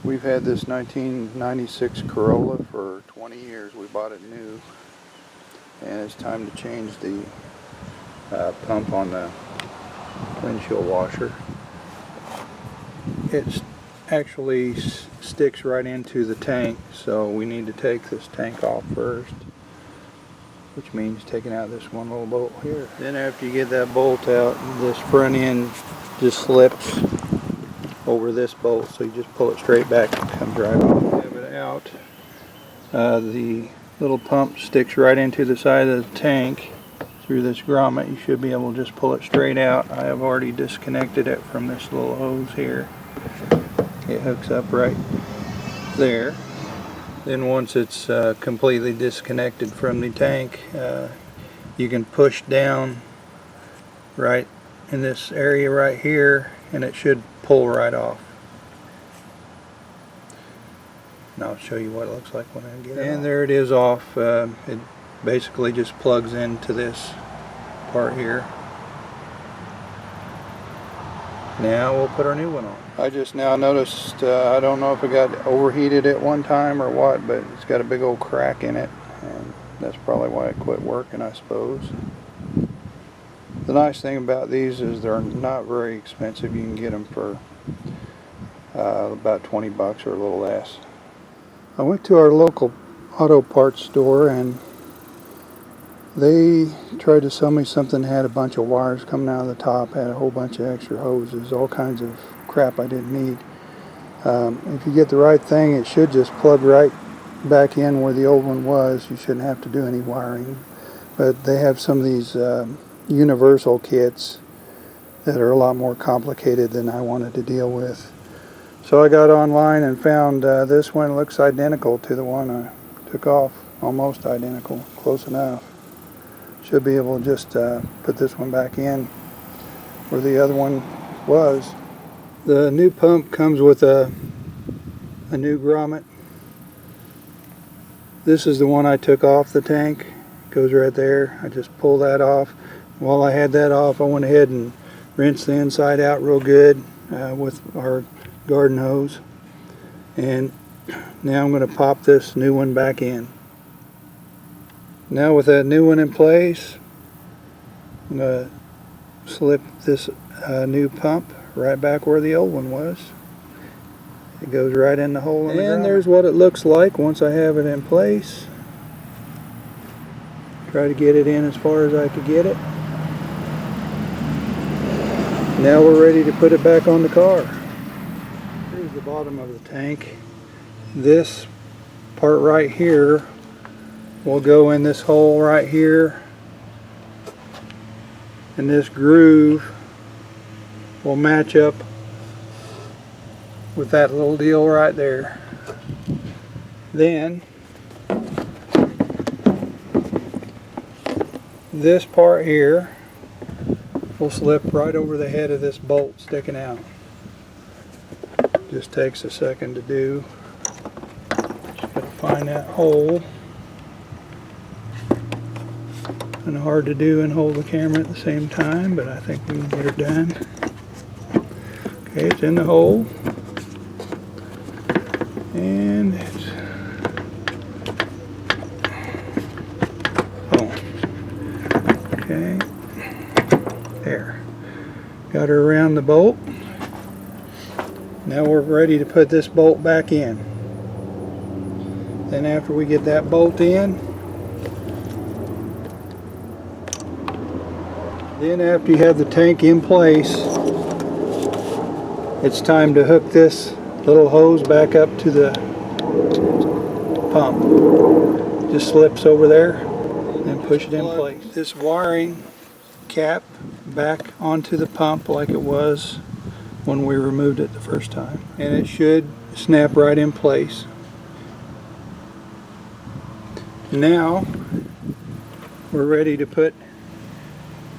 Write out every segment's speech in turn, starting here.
We've had this 1996 Corolla for 20 years. We bought it new, and it's time to change the pump on the windshield washer. It actually sticks right into the tank, so we need to take this tank off first, which means taking out this one little bolt here. Then after you get that bolt out, this front end just slips over this bolt, so you just pull it straight back and it comes right off. Have it out. The little pump sticks right into the side of the tank through this grommet. You should be able to just pull it straight out. I have already disconnected it from this little hose here. It hooks up right there. Then once it's completely disconnected from the tank, you can push down right in this area right here, and it should pull right off. And I'll show you what it looks like when I get it off. And there it is off. It basically just plugs into this part here. Now we'll put our new one on. I just now noticed, I don't know if it got overheated at one time or what, but it's got a big old crack in it, and that's probably why it quit working, I suppose. The nice thing about these is they're not very expensive. You can get them for about 20 bucks or a little less. I went to our local auto parts store, and they tried to sell me something that had a bunch of wires coming out of the top, had a whole bunch of extra hoses, all kinds of crap I didn't need. If you get the right thing, it should just plug right back in where the old one was. You shouldn't have to do any wiring. But they have some of these universal kits that are a lot more complicated than I wanted to deal with. So I got online and found this one looks identical to the one I took off, almost identical, close enough. Should be able to just put this one back in where the other one was. The new pump comes with a new grommet. This is the one I took off the tank. It goes right there. I just pull that off. While I had that off, I went ahead and rinsed the inside out real good with our garden hose. And now I'm going to pop this new one back in. Now with that new one in place, I'm going to slip this new pump right back where the old one was. It goes right in the hole in the ground. And there's what it looks like once I have it in place. Try to get it in as far as I could get it. Now we're ready to put it back on the car. Here's the bottom of the tank. This part right here will go in this hole right here, and this groove will match up with that little deal right there. Then this part here will slip right over the head of this bolt sticking out. Just takes a second to do. Just gotta find that hole. And hard to do and hold the camera at the same time, but I think we can get her done. Okay, it's in the hole. And it's okay. There. Got her around the bolt. Now we're ready to put this bolt back in. Then after we get that bolt in, then after you have the tank in place, it's time to hook this little hose back up to the pump. Just slips over there and push it in place. This wiring cap back onto the pump like it was when we removed it the first time. And it should snap right in place. Now we're ready to put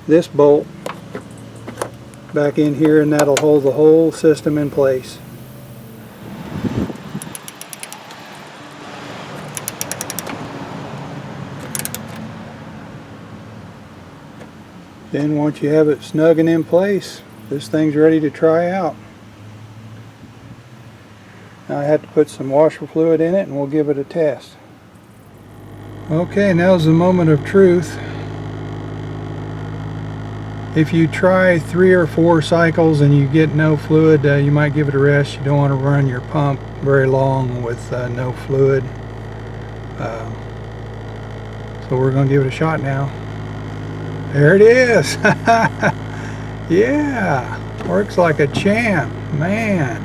this bolt back in here, and that'll hold the whole system in place. Then once you have it snug and in place, this thing's ready to try out. Now I have to put some washer fluid in it and we'll give it a test. Okay, now's the moment of truth. If you try 3 or 4 cycles and you get no fluid, you might give it a rest. You don't want to run your pump very long with no fluid. So we're going to give it a shot now. There it is. Yeah, works like a champ. Man,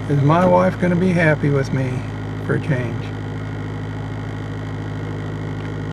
is my wife going to be happy with me for a change.